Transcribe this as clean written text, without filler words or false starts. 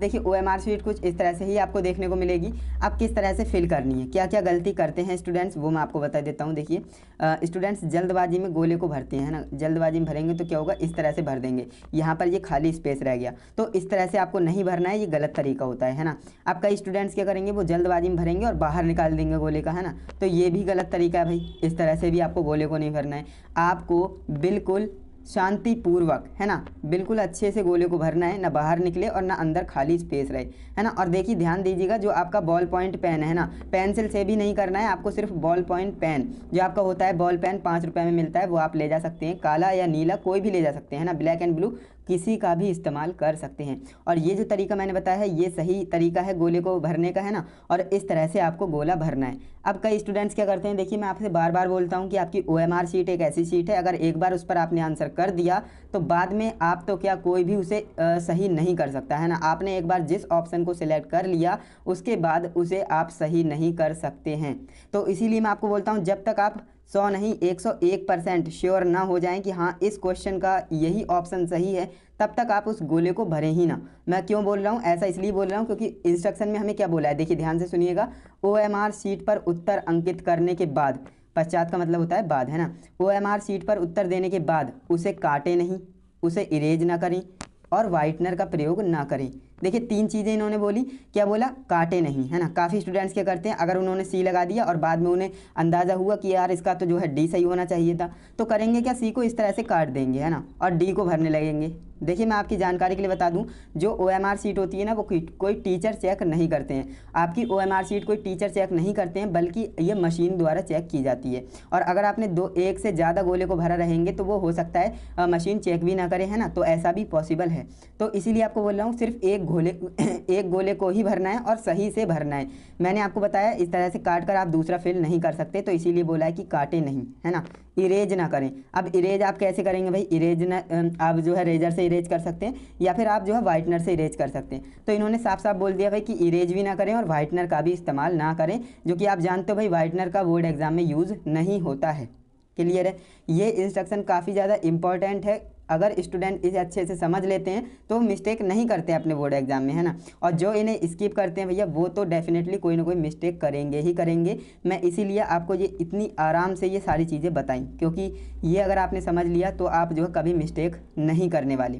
देखिए OMR sheet कुछ इस तरह से ही आपको देखने को मिलेगी। आप किस तरह से फिल करनी है, क्या क्या गलती करते हैं स्टूडेंट्स, वो मैं आपको बता देता हूँ। देखिए स्टूडेंट्स जल्दबाजी में गोले को भरते हैं, है ना। जल्दबाजी में भरेंगे तो क्या होगा, इस तरह से भर देंगे, यहाँ पर ये खाली स्पेस रह गया, तो इस तरह से आपको नहीं भरना है, ये गलत तरीका होता है ना। अब कई स्टूडेंट्स क्या करेंगे, वो जल्दबाजी में भरेंगे और बाहर निकाल देंगे गोले का, है ना, तो ये भी गलत तरीका है भाई। इस तरह से भी आपको गोले को नहीं भरना है, आपको बिल्कुल शांतिपूर्वक, है ना, बिल्कुल अच्छे से गोले को भरना है, ना बाहर निकले और ना अंदर खाली स्पेस रहे, है ना। और देखिए ध्यान दीजिएगा, जो आपका बॉल पॉइंट पेन है ना, पेंसिल से भी नहीं करना है आपको, सिर्फ बॉल पॉइंट पेन जो आपका होता है, बॉल पेन 5 रुपये में मिलता है, वो आप ले जा सकते हैं, काला या नीला कोई भी ले जा सकते हैं, है ना, ब्लैक एंड ब्लू किसी का भी इस्तेमाल कर सकते हैं। और ये जो तरीका मैंने बताया है, ये सही तरीका है गोले को भरने का, है ना, और इस तरह से आपको गोला भरना है। अब कई स्टूडेंट्स क्या करते हैं, देखिए मैं आपसे बार बार बोलता हूँ कि आपकी OMR शीट एक ऐसी शीट है, अगर एक बार उस पर आपने आंसर कर दिया तो बाद में आप तो क्या कोई भी उसे सही नहीं कर सकता, है ना। आपने एक बार जिस ऑप्शन को सिलेक्ट कर लिया उसके बाद उसे आप सही नहीं कर सकते हैं। तो इसीलिए मैं आपको बोलता हूँ, जब तक आप 100 नहीं 101% श्योर ना हो जाएं कि हाँ इस क्वेश्चन का यही ऑप्शन सही है, तब तक आप उस गोले को भरें ही ना। मैं क्यों बोल रहा हूँ, ऐसा इसलिए बोल रहा हूँ क्योंकि इंस्ट्रक्शन में हमें क्या बोला है, देखिए ध्यान से सुनिएगा। OMR शीट पर उत्तर अंकित करने के बाद, पश्चात का मतलब होता है बाद, है ना, OMR शीट पर उत्तर देने के बाद उसे काटे नहीं, उसे इरेज ना करें और वाइटनर का प्रयोग ना करें। देखिए 3 चीज़ें इन्होंने बोली, क्या बोला, काटे नहीं, है ना। काफ़ी स्टूडेंट्स क्या करते हैं, अगर उन्होंने C लगा दिया और बाद में उन्हें अंदाज़ा हुआ कि यार इसका तो जो है D सही होना चाहिए था, तो करेंगे क्या, C को इस तरह से काट देंगे, है ना, और D को भरने लगेंगे। देखिए मैं आपकी जानकारी के लिए बता दूं, जो OMR शीट होती है ना, वो कोई टीचर चेक नहीं करते हैं। आपकी OMR शीट कोई टीचर चेक नहीं करते हैं, बल्कि ये मशीन द्वारा चेक की जाती है। और अगर आपने एक से ज़्यादा गोले को भरा रहेंगे तो वो हो सकता है मशीन चेक भी ना करे, है ना, तो ऐसा भी पॉसिबल है। तो इसीलिए आपको बोल रहा हूँ, सिर्फ एक गोले को ही भरना है और सही से भरना है। मैंने आपको बताया इस तरह से काट कर आप दूसरा फिल नहीं कर सकते, तो इसीलिए बोला है कि काटे नहीं, है ना, इरेज ना करें। अब इरेज आप कैसे करेंगे भाई, इरेज ना आप जो है रेजर से इरेज कर सकते हैं या फिर आप जो है वाइटनर से इरेज कर सकते हैं। तो इन्होंने साफ साफ बोल दिया भाई कि इरेज भी ना करें और वाइटनर का भी इस्तेमाल ना करें, जो कि आप जानते हो भाई वाइटनर का बोर्ड एग्जाम में यूज़ नहीं होता है। क्लियर है, ये इंस्ट्रक्शन काफ़ी ज़्यादा इंपॉर्टेंट है। अगर स्टूडेंट इसे अच्छे से समझ लेते हैं तो मिस्टेक नहीं करते अपने बोर्ड एग्जाम में, है ना। और जो इन्हें स्किप करते हैं भैया, वो तो डेफिनेटली कोई ना कोई मिस्टेक करेंगे ही करेंगे। मैं इसीलिए आपको ये इतनी आराम से ये सारी चीज़ें बताई, क्योंकि ये अगर आपने समझ लिया तो आप जो है कभी मिस्टेक नहीं करने वाले।